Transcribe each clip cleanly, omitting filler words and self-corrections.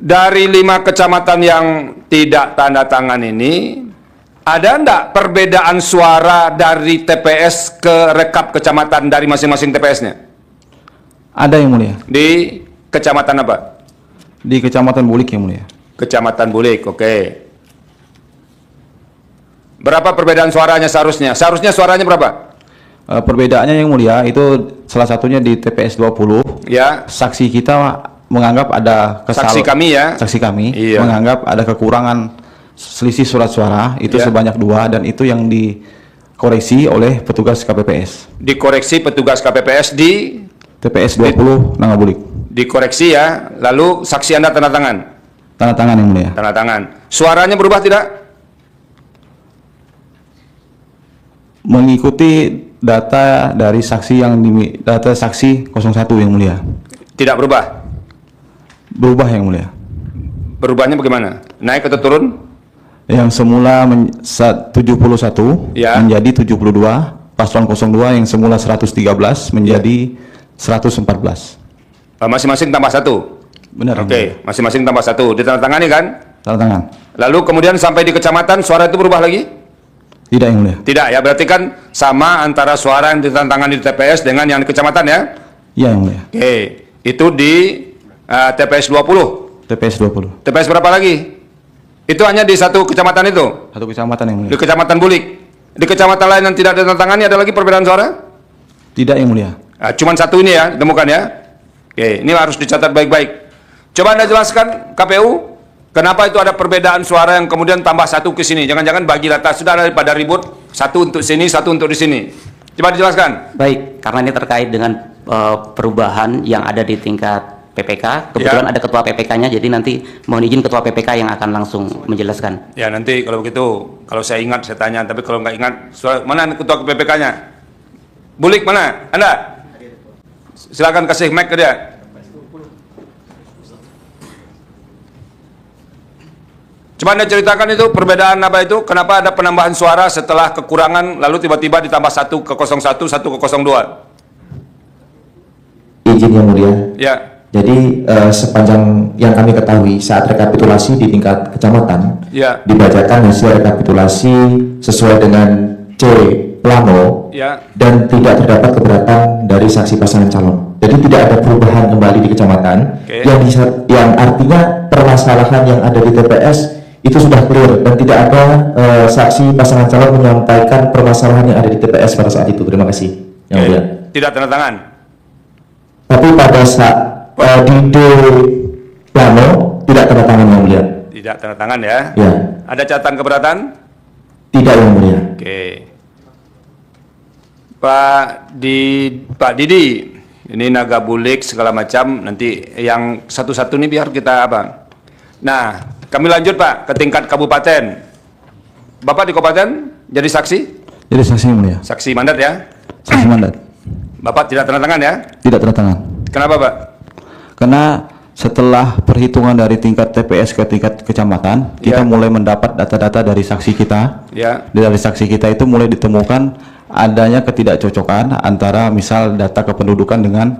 dari 5 kecamatan yang tidak tanda tangan ini, ada enggak perbedaan suara dari TPS ke rekap kecamatan dari masing-masing TPS-nya? Ada yang mulia. Di kecamatan apa? Di Kecamatan Bulik yang mulia. Kecamatan Bulik, oke. Berapa perbedaan suaranya seharusnya? Seharusnya suaranya berapa? Perbedaannya yang mulia itu salah satunya di TPS 20. Ya. Saksi kita menganggap ada Saksi kami ya? Saksi kami Iya. menganggap ada kekurangan selisih surat suara itu Ya. sebanyak 2 dan itu yang dikoreksi oleh petugas KPPS. Dikoreksi petugas KPPS di TPS 20 Nangabulik. dikoreksi ya. Lalu saksi Anda tanda tangan? Tanda tangan yang mulia. Tanda tangan. Suaranya berubah tidak? Mengikuti data dari saksi data saksi 01 yang mulia. Tidak berubah. Berubah yang mulia. Berubahnya bagaimana? Naik atau turun? Yang semula 71 Ya. menjadi 72, paslon 02 yang semula 113 menjadi 114. Masing-masing tambah 1. Benar. Oke, masing-masing tambah 1. Ditandatangani kan? Tanda tangan. Lalu kemudian sampai di kecamatan suara itu berubah lagi? Tidak yang mulia. Tidak ya, berarti kan sama antara suara yang ditandatangani di TPS dengan yang di kecamatan ya? Iya yang mulia. Oke, itu di TPS 20. TPS 20. TPS berapa lagi? Itu hanya di satu kecamatan itu? Satu kecamatan yang mulia. Di kecamatan Bulik. Di kecamatan lain yang tidak ditandatangani ada lagi perbedaan suara? Tidak yang mulia. Cuman satu ini ya, ditemukan ya? Oke, ini harus dicatat baik-baik. Coba Anda jelaskan KPU, kenapa itu ada perbedaan suara yang kemudian tambah 1 ke sini? Jangan-jangan bagi data sudah daripada ribut, 1 untuk sini, 1 untuk di sini. Coba dijelaskan. Baik, karena ini terkait dengan perubahan yang ada di tingkat PPK. Kebetulan Ya. ada ketua PPK-nya, jadi nanti mohon izin ketua PPK yang akan langsung menjelaskan. Ya nanti kalau begitu, kalau saya ingat saya tanya, tapi kalau nggak ingat, mana ketua PPK-nya? Bulik mana? Anda? Silakan kasih mic ke dia. Coba Anda ceritakan itu perbedaan apa itu? Kenapa ada penambahan suara setelah kekurangan lalu tiba-tiba ditambah 1 ke 01, 1 ke 02? Izin yang mulia. Ya. Jadi sepanjang yang kami ketahui saat rekapitulasi di tingkat kecamatan, Ya. dibacakan hasil rekapitulasi sesuai dengan C plano Ya. dan tidak terdapat keberatan dari saksi pasangan calon. Jadi tidak ada perubahan kembali di kecamatan. Oke. Yang artinya permasalahan yang ada di TPS itu sudah clear dan tidak ada saksi pasangan calon menyampaikan permasalahan yang ada di TPS pada saat itu. Terima kasih yang mulia. Tidak tanda tangan. Tapi pada saat di D plano tidak tanda tangan yang mulia. Tidak tanda tangan ya. Ya, Ada catatan keberatan? tidak yang mulia. Oke. Pak Didi, ini naga bulik segala macam, nanti yang satu-satu ini biar kita apa. Nah, kami lanjut Pak ke tingkat kabupaten. Bapak di kabupaten jadi saksi? Jadi saksi yang mulia. Saksi mandat ya? Saksi mandat. Bapak tidak tanda tangan ya? Tidak tanda tangan. Kenapa Pak? Karena setelah perhitungan dari tingkat TPS ke tingkat kecamatan, kita Ya. mulai mendapat data-data dari saksi kita. Ya. Dari saksi kita itu mulai ditemukan adanya ketidakcocokan antara misal data kependudukan dengan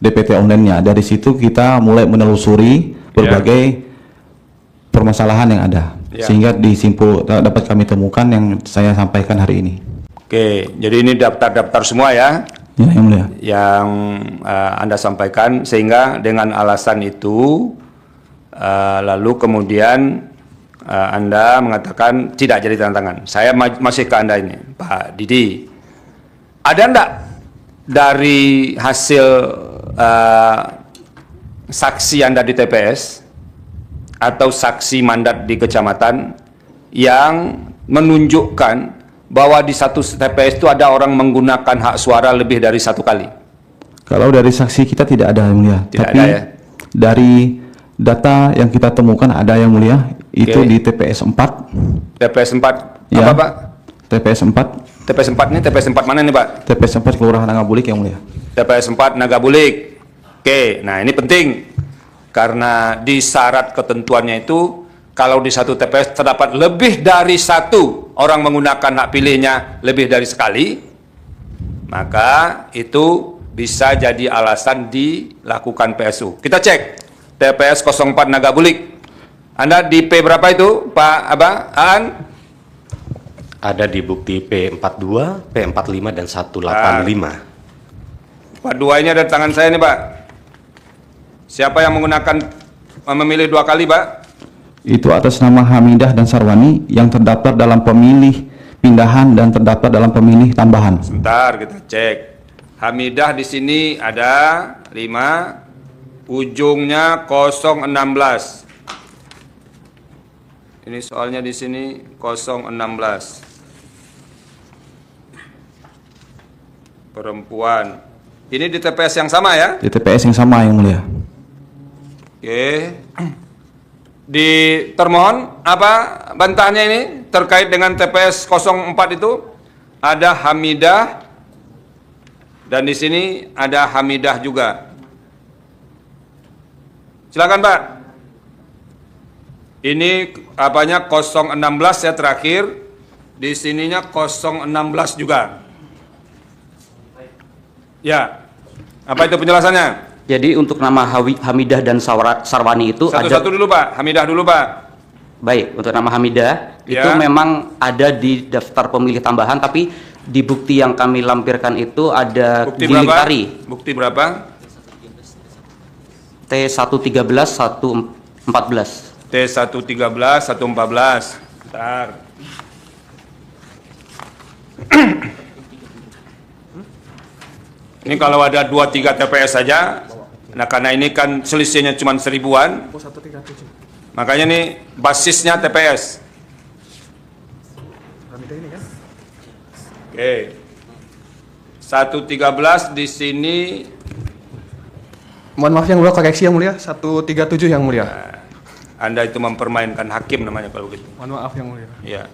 DPT online-nya. Dari situ kita mulai menelusuri berbagai permasalahan yang ada. Ya. Sehingga dapat kami temukan yang saya sampaikan hari ini. Oke, jadi ini daftar-daftar semua ya Ya, yang mulia. yang Anda sampaikan, sehingga dengan alasan itu lalu kemudian Anda mengatakan tidak jadi tanda tangan. Saya masih ke Anda ini, Pak Didi. Ada enggak dari hasil saksi Anda di TPS atau saksi mandat di kecamatan yang menunjukkan bahwa di satu TPS itu ada orang menggunakan hak suara lebih dari 1 kali? Kalau dari saksi kita tidak ada yang mulia. Tidak Tapi ada ya? dari data yang kita temukan ada yang mulia, itu Oke. di TPS 4. TPS 4 Ya. apa Pak? TPS 4. TPS 4 ini TPS 4 mana nih Pak? TPS 4 Kelurahan Nangabulik yang mulia. TPS 4 Nagabulik. Oke, nah ini penting karena di syarat ketentuannya itu kalau di satu TPS terdapat lebih dari 1 orang menggunakan hak pilihnya lebih dari sekali, maka itu bisa jadi alasan dilakukan PSU. Kita cek TPS 04 Nagabulik. Anda di P berapa itu, Pak Aan? Ada di bukti P42, P45, dan 185. Pak, dua ini ada di tangan saya nih, Pak. Siapa yang memilih 2 kali, Pak? Itu atas nama Hamidah dan Sarwani yang terdaftar dalam pemilih pindahan dan terdaftar dalam pemilih tambahan. Sebentar, kita cek. Hamidah di sini ada 5, ujungnya 016. Ini soalnya di sini 016. Perempuan. Ini di TPS yang sama ya? Di TPS yang sama, Yang Mulia. Oke. Di termohon apa bantahnya ini terkait dengan TPS 04 itu? Ada Hamidah dan di sini ada Hamidah juga. Silakan, Pak. Ini apanya 016 ya terakhir. Di sininya 016 juga. Ya. Apa itu penjelasannya? Jadi untuk nama Hamidah dan Sarwani itu Satu-satu dulu, Pak. Hamidah dulu, Pak. Baik, untuk nama Hamidah Ya. itu memang ada di daftar pemilih tambahan, tapi di bukti yang kami lampirkan itu ada Bukti berapa? dilingkari Bukti berapa? T113 114. T113 114. Bentar. Ini kalau ada 2-3 TPS saja, nah karena ini kan selisihnya cuma 1000-an, makanya nih basisnya TPS. Oke. 113 di sini. Mohon maaf Yang Mulia, koreksi Yang Mulia, 137 Yang Mulia. Anda itu mempermainkan hakim namanya kalau begitu. Mohon maaf Yang Mulia. Ya.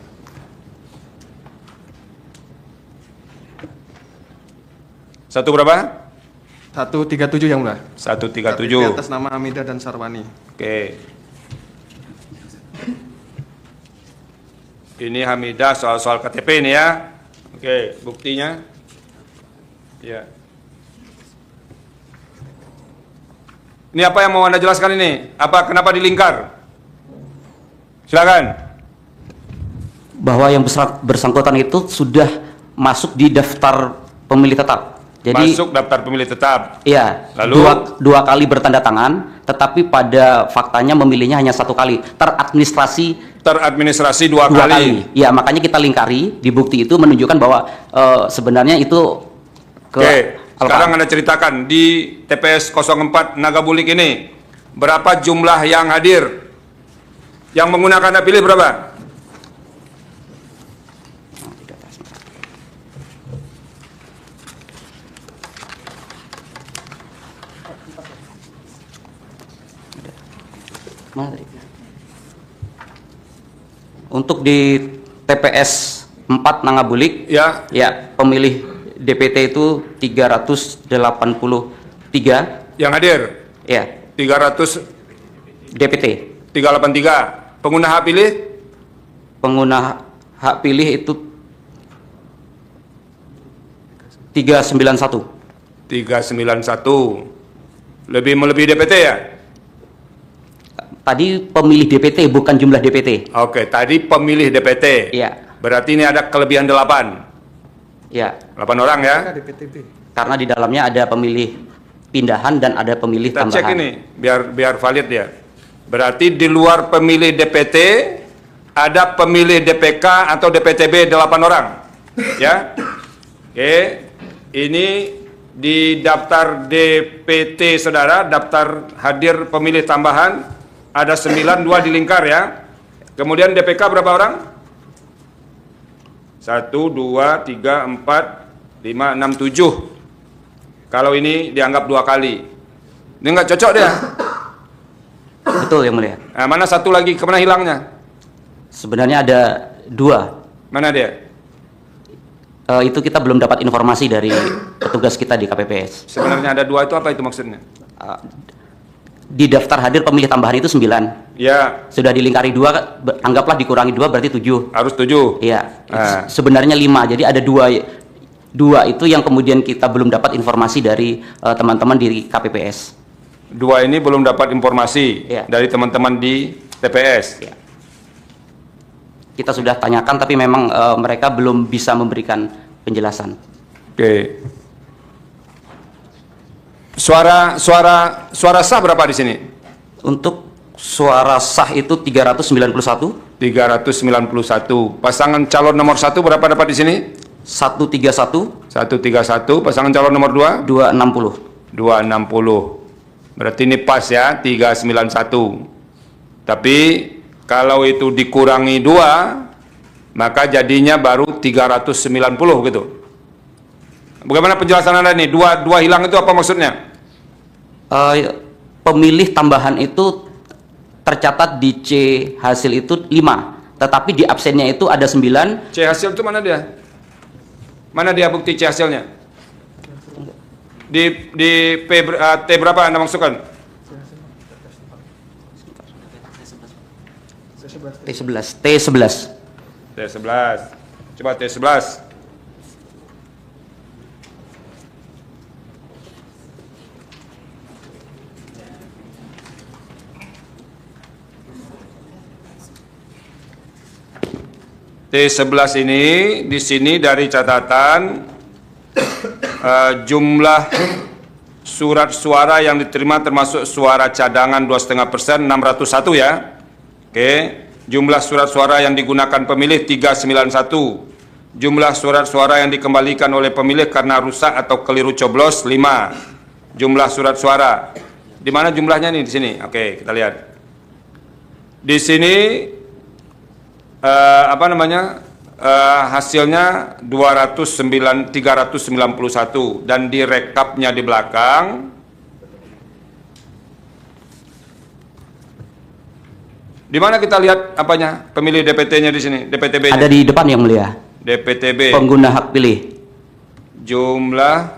Satu berapa? 137 Yang Mulia. 137. KTP atas nama Hamidah dan Sarwani. Oke. Ini Hamidah soal-soal KTP ini ya. Oke, buktinya. Ya. Ini apa yang mau Anda jelaskan ini? Kenapa dilingkar? Silakan. Bahwa yang bersangkutan itu sudah masuk di daftar pemilih tetap. Jadi Masuk daftar pemilih tetap. iya, Lalu? dua kali bertanda tangan, tetapi pada faktanya memilihnya hanya 1 kali. Teradministrasi dua dua kali. kali. Ya, makanya kita lingkari di bukti itu menunjukkan bahwa sebenarnya itu Oke, sekarang Anda ceritakan di TPS 04 Nagabulik ini berapa jumlah yang hadir? Yang menggunakan hak pilih berapa? Untuk di TPS 4 Nangabulik, Ya, pemilih DPT itu 383, yang hadir ya, 300 DPT. 383. Pengguna hak pilih Pengguna hak pilih itu 391. 391. Lebih melebihi DPT ya? Tadi pemilih DPT bukan jumlah DPT. Oke, tadi pemilih DPT. Iya. Berarti ini ada kelebihan 8. Ya, 8 orang ya? karena di dalamnya ada pemilih pindahan dan ada pemilih Kita tambahan. cek ini biar valid ya. Berarti di luar pemilih DPT ada pemilih DPK atau DPTB 8 orang. Ya. Oke. Ini di daftar DPT Saudara, daftar hadir pemilih tambahan ada 9, 2 di lingkar ya. Kemudian DPK berapa orang? 1, 2, 3, 4, 5, 6, 7. Kalau ini dianggap 2 kali. Ini nggak cocok dia. Betul Yang Mulia. Nah, mana satu lagi? Kemana hilangnya? Sebenarnya ada 2. Mana dia? Itu kita belum dapat informasi dari petugas kita di KPPS. Sebenarnya ada 2 itu apa itu maksudnya? Di daftar hadir pemilih tambahan itu 9. Ya, Sudah dilingkari 2, anggaplah dikurangi 2 berarti 7. harus 7. Iya, Ah. sebenarnya 5. Jadi ada 2 itu yang kemudian kita belum dapat informasi dari teman-teman di KPPS. Dua ini belum dapat informasi Iya. dari teman-teman di TPS. Ya. Kita sudah tanyakan tapi memang mereka belum bisa memberikan penjelasan. Oke. Suara sah berapa di sini? Untuk suara sah itu 391, 391. Pasangan calon nomor 1 berapa dapat di sini? 131, 131. Pasangan calon nomor 2? 260. 260. Berarti ini pas ya, 391. Tapi kalau itu dikurangi 2, maka jadinya baru 390 gitu. Bagaimana penjelasan Anda nih? Dua hilang itu apa maksudnya? Pemilih tambahan itu tercatat di C hasil itu 5, tetapi di absennya itu ada 9. C hasil itu mana dia? Mana dia bukti C hasilnya? Di T berapa Anda masukkan? T11. T11. Coba T11. T11 ini di sini dari catatan jumlah surat suara yang diterima termasuk suara cadangan 2,5% 601 ya. Oke, jumlah surat suara yang digunakan pemilih 391. Jumlah surat suara yang dikembalikan oleh pemilih karena rusak atau keliru coblos 5. Jumlah surat suara. Di mana jumlahnya nih di sini? Oke, kita lihat. Di sini hasilnya 391 dan di rekapnya di belakang di mana kita lihat apanya pemilih DPT-nya di sini, DPTB-nya. Ada di depan yang mulia. DPTB Pengguna hak pilih. jumlah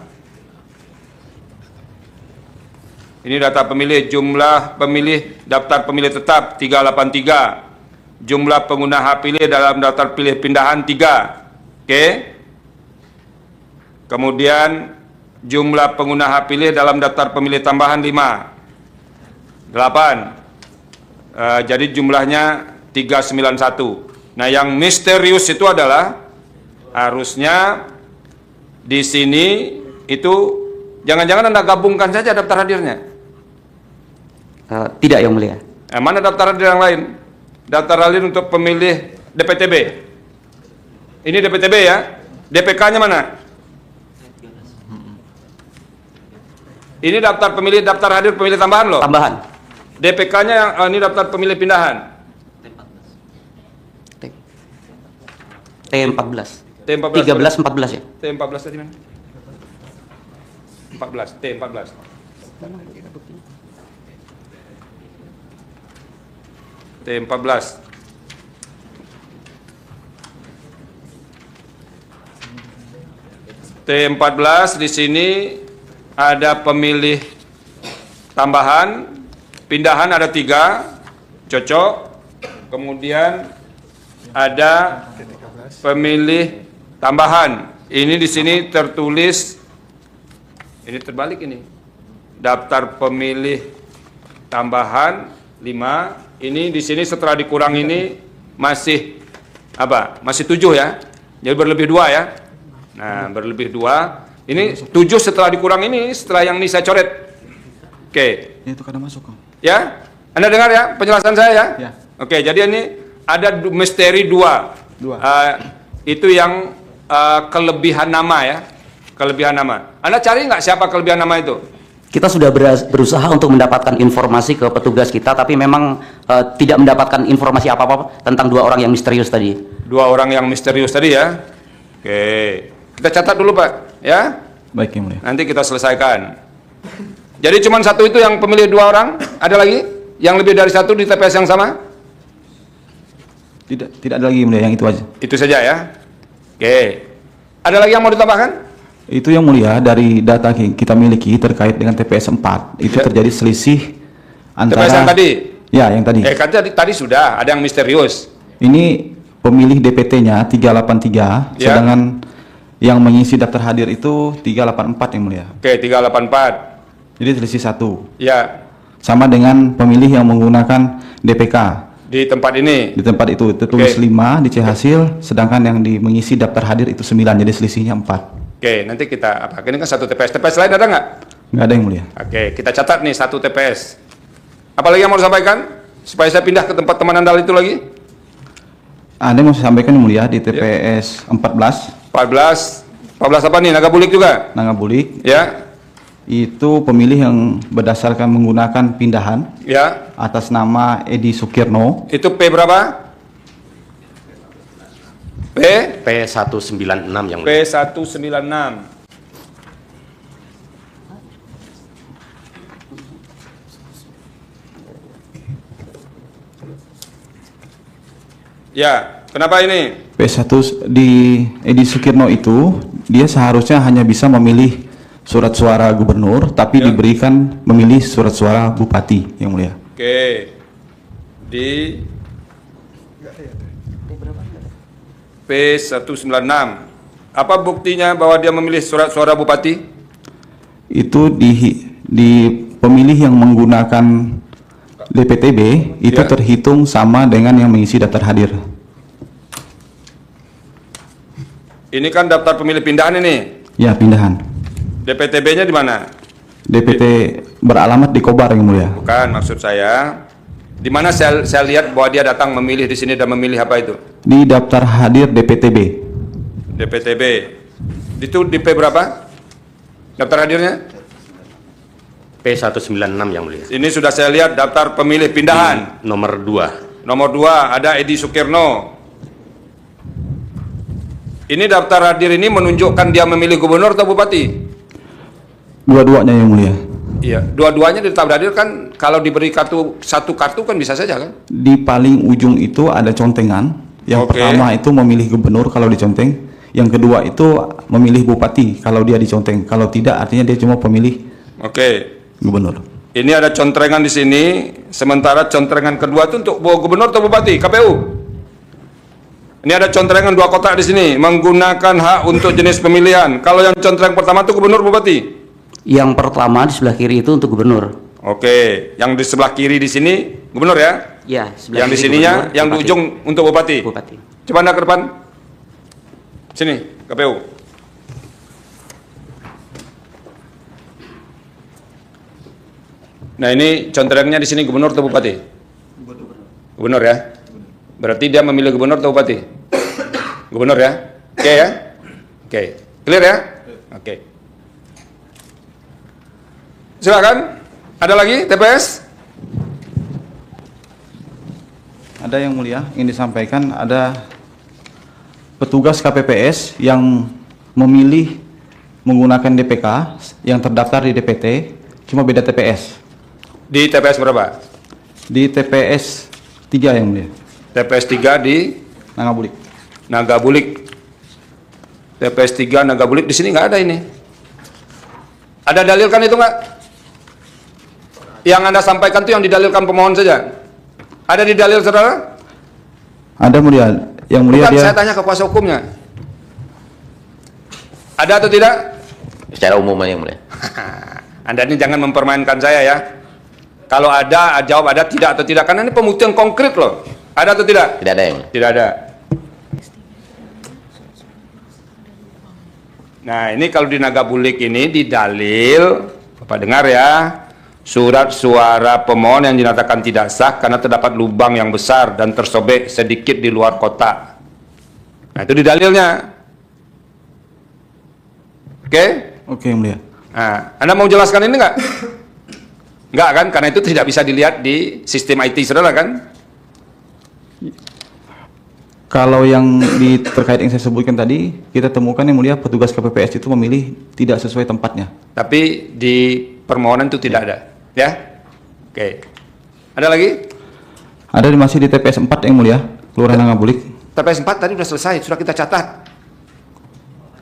ini data pemilih, jumlah pemilih daftar pemilih tetap 383. Jumlah pengguna hak pilih dalam daftar pilih pindahan 3. Oke. Kemudian jumlah pengguna hak pilih dalam daftar pemilih tambahan 5. 8. Jadi jumlahnya 391. Nah, yang misterius itu adalah harusnya di sini itu jangan-jangan Anda gabungkan saja daftar hadirnya. Tidak yang mulia. Mana daftar hadir yang lain? Daftar hadir untuk pemilih DPTB. Ini DPTB ya. DPK-nya mana? Ini daftar pemilih, daftar hadir pemilih tambahan loh. Tambahan. DPK-nya yang ini daftar pemilih pindahan. T14. T14. 13, 14 ya. T14 tadi mana? 14, T14. T14. T14 di sini ada pemilih tambahan, pindahan ada 3, cocok. Kemudian ada pemilih tambahan. Ini di sini tertulis, ini terbalik ini. Daftar pemilih tambahan 5. Ini di sini setelah dikurang ini masih apa? Masih 7 ya. Jadi berlebih 2 ya. Nah, berlebih 2. Ini 7 setelah dikurang ini, setelah yang ini saya coret. Oke. Itu karena masuk kok. Ya? Anda dengar ya penjelasan saya ya? Ya. Oke, jadi ini ada misteri 2. Itu yang kelebihan nama ya. Kelebihan nama. Anda cari nggak siapa kelebihan nama itu? Kita sudah berusaha untuk mendapatkan informasi ke petugas kita, tapi memang tidak mendapatkan informasi apa-apa tentang 2 orang yang misterius tadi. 2 orang yang misterius tadi ya. Oke. Kita catat dulu Pak ya. Baik yang mulia. Nanti kita selesaikan. Jadi cuma 1 itu yang pemilih 2 orang? Ada lagi? Yang lebih dari 1 di TPS yang sama? Tidak ada lagi yang mulia, yang itu aja. Itu saja ya. Oke. Ada lagi yang mau ditambahkan? Itu yang mulia, dari data kita miliki terkait dengan TPS 4 itu terjadi selisih antara TPS yang tadi? Ya, yang tadi. Kan tadi sudah ada yang misterius. Ini pemilih DPT-nya 383, Ya. sedangkan yang mengisi daftar hadir itu 384 yang mulia. Oke, 384. Jadi selisih 1. Ya. sama dengan pemilih yang menggunakan DPK. Di tempat ini. Di tempat itu tertulis Oke. 5 di C hasil, sedangkan yang mengisi daftar hadir itu 9, jadi selisihnya 4. Oke, nanti kita apa? Ini kan satu TPS. TPS lain ada nggak? Nggak ada yang mulia. Oke, kita catat nih satu TPS. Apalagi yang mau disampaikan? Supaya saya pindah ke tempat teman Anda itu lagi. Ada yang mau saya sampaikan yang mulia di TPS 14, 14 apa nih? Nagabulik juga? Nangabulik, Ya, itu pemilih yang berdasarkan menggunakan pindahan ya. atas nama Edi Sukirno. Itu P berapa? P196 yang mulia. P196. Ya, kenapa ini? P1 di Edi Sukirno itu dia seharusnya hanya bisa memilih surat suara gubernur, tapi Ya. diberikan memilih surat suara bupati yang mulia. Oke. Di P196. Apa buktinya bahwa dia memilih surat suara bupati? Itu di pemilih yang menggunakan DPTB itu Ya. terhitung sama dengan yang mengisi daftar hadir. Ini kan daftar pemilih pindahan ini. Ya, pindahan. DPTB-nya di mana? DPT beralamat di Kobar yang mulia. Bukan, maksud saya di mana saya lihat bahwa dia datang memilih di sini dan memilih apa itu? Di daftar hadir DPTB. DPTB. Itu di P berapa? Daftar hadirnya? P196 yang mulia. Ini sudah saya lihat daftar pemilih pindahan. Nomor 2. Nomor 2 ada Edi Sukirno. Ini daftar hadir ini menunjukkan dia memilih gubernur atau bupati? Dua-duanya yang mulia. Iya, dua-duanya di daftar hadir kan kalau diberi satu kartu kan bisa saja kan? Di paling ujung itu ada contengan. Yang Oke. pertama itu memilih gubernur kalau diconteng. Yang kedua itu memilih bupati kalau dia diconteng. Kalau tidak artinya dia cuma pemilih Oke. gubernur. Ini ada contrengan di sini, sementara contrengan kedua itu untuk gubernur atau bupati, KPU. Ini ada contrengan 2 kotak di sini, menggunakan hak untuk jenis pemilihan. Kalau yang contreng pertama itu gubernur bupati. Yang pertama di sebelah kiri itu untuk gubernur. Oke, yang di sebelah kiri di sini gubernur ya. Ya, sebelah Yang di kiri sininya, gubernur, yang di bupati. ujung untuk bupati. Bupati. Coba Anda ke depan. Sini, KPU. Nah, ini contrengannya di sini gubernur atau bupati? Gubernur ya. Berarti dia memilih gubernur atau bupati? Gubernur ya. Oke ya. Oke. Clear ya? Oke. Silakan. Ada lagi TPS? Ada yang mulia ingin disampaikan, ada petugas KPPS yang memilih menggunakan DPK yang terdaftar di DPT, cuma beda TPS. Di TPS berapa? Di TPS 3 yang mulia. TPS 3 di Nangabulik. Nagabulik. TPS 3 Nagabulik di sini nggak ada ini. Ada dalil kan itu nggak? Yang Anda sampaikan itu yang didalilkan pemohon saja. Ada di dalil saudara? Ada mulia, yang mulia Bukan, dia saya tanya ke kuasa hukumnya. Ada atau tidak? Secara umum yang mulia. Anda ini jangan mempermainkan saya ya. Kalau ada, jawab ada, tidak atau tidak. Karena ini pembuktian konkret loh. Ada atau tidak? Tidak ada yang mulia. Tidak ada. Nah, ini kalau di Nagabulik ini di dalil, Bapak dengar ya, surat suara pemohon yang dinyatakan tidak sah karena terdapat lubang yang besar dan tersobek sedikit di luar kotak. Nah, itu di dalilnya. Oke? Oke, yang mulia. Nah, Anda mau jelaskan ini enggak? Enggak kan? Karena itu tidak bisa dilihat di sistem IT, saudara kan? Kalau yang terkait yang saya sebutkan tadi, kita temukan yang mulia petugas KPPS itu memilih tidak sesuai tempatnya. Tapi di permohonan itu tidak ada, ya? Oke. Ada lagi? Ada masih di TPS 4 yang mulia, Kelurahan Nangabulik. TPS 4 tadi sudah selesai, sudah kita catat.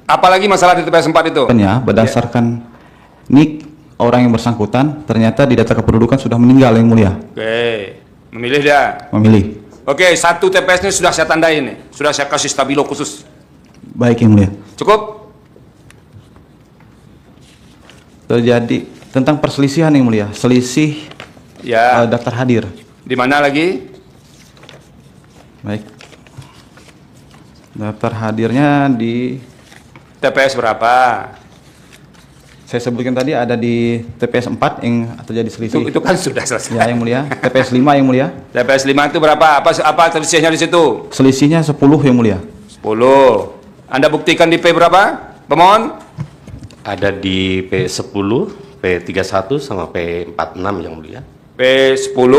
Apalagi masalah di TPS 4 itu? Ya, berdasarkan nik orang yang bersangkutan, ternyata di data kependudukan sudah meninggal yang mulia. Oke, memilih dia. Memilih. Oke, satu TPS ini sudah saya tandai ini, sudah saya kasih stabilo khusus. Baik yang mulia. Cukup? Terjadi tentang perselisihan yang mulia, selisih Ya. daftar hadir. Di mana lagi? Baik. Daftar hadirnya di TPS berapa? saya sebutkan tadi ada di TPS 4 yang terjadi selisih. Itu kan sudah selesai. Ya, yang mulia. TPS 5 yang mulia. TPS 5 itu berapa? Apa selisihnya di situ? Selisihnya 10 yang mulia. 10. Anda buktikan di P berapa? Pemohon? Ada di P10, P31 sama P46 yang mulia. P10.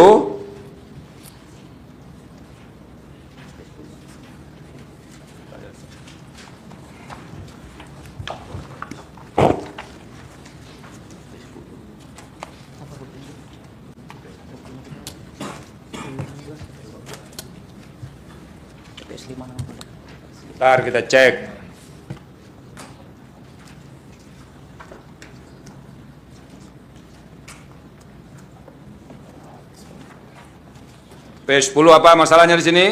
Ntar kita cek. P10 apa masalahnya di sini?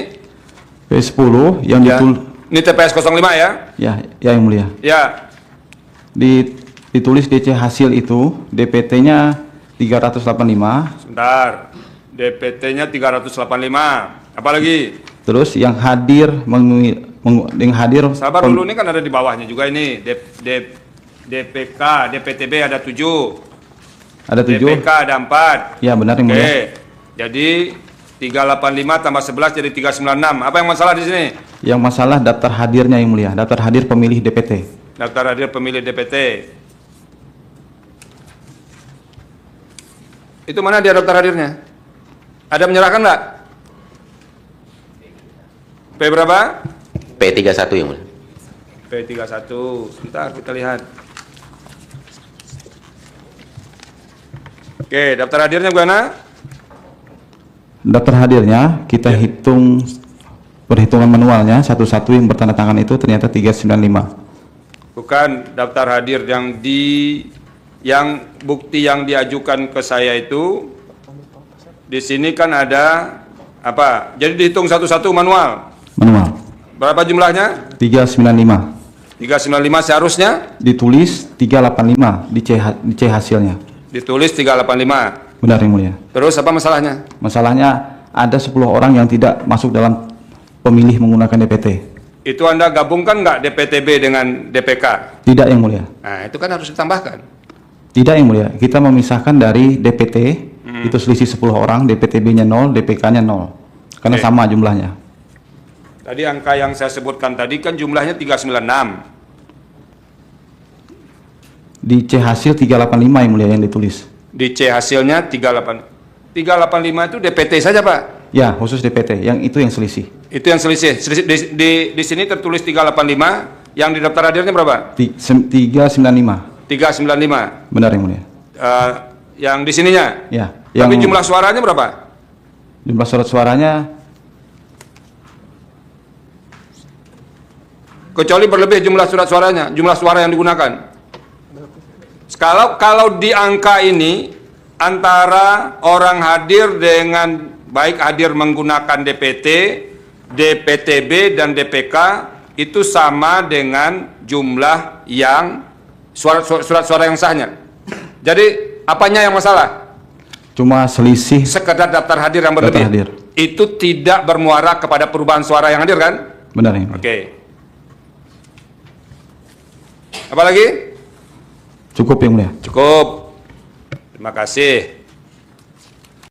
P10 yang Ya. Ini TPS 05 ya? ya yang mulia. Ya. Ditulis DC hasil itu DPT-nya 385, Sebentar. DPT-nya 385. Apa lagi? terus yang hadir yang hadir Sabar dulu, ini kan ada di bawahnya juga ini. DPK, DPTB ada 7. ada 7. DPK ada 4. Ya, benar yang Oke. mulia. Jadi 385 tambah 11 jadi 396. Apa yang masalah di sini? Yang masalah daftar hadirnya yang mulia, daftar hadir pemilih DPT. Daftar hadir pemilih DPT. Itu mana dia daftar hadirnya? Ada menyerahkan nggak? P berapa? P31 yang mulia. P31. Sebentar kita lihat. Oke, daftar hadirnya gimana? Daftar hadirnya kita hitung perhitungan manualnya satu-satu yang bertanda tangan itu ternyata 395. Bukan daftar hadir yang bukti yang diajukan ke saya itu di sini kan ada apa? Jadi dihitung satu-satu manual. Manual. Berapa jumlahnya? 395. 395 seharusnya Ditulis 385 di C hasilnya. ditulis 385. Benar yang mulia. Terus apa masalahnya? Masalahnya ada 10 orang yang tidak masuk dalam pemilih menggunakan DPT. Itu Anda gabungkan nggak DPTB dengan DPK? Tidak yang mulia. Nah, itu kan harus ditambahkan. Tidak yang mulia. Kita memisahkan dari DPT itu selisih 10 orang, DPTB-nya 0, DPK-nya 0. Karena Oke. sama jumlahnya. Tadi angka yang saya sebutkan tadi kan jumlahnya 396. Di C hasil 385 yang mulia yang ditulis. Di C hasilnya 385 itu DPT saja, Pak. Ya, khusus DPT. Yang itu yang selisih. Itu yang selisih. Di sini tertulis 385, yang di daftar hadirnya berapa? 395. 395. Benar yang mulia. Yang di sininya? Ya. Tapi Yang jumlah suaranya berapa? jumlah surat suaranya Kecuali berlebih jumlah surat suaranya, jumlah suara yang digunakan. Kalau di angka ini antara orang hadir dengan baik hadir menggunakan DPT, DPTB dan DPK itu sama dengan jumlah yang surat suara yang sahnya. Jadi apanya yang masalah? cuma selisih Sekedar daftar hadir yang berlebih. Daftar hadir. Itu tidak bermuara kepada perubahan suara yang hadir kan? benar yang mulia. Oke. Apa lagi? Cukup yang mulia. Cukup. Terima kasih.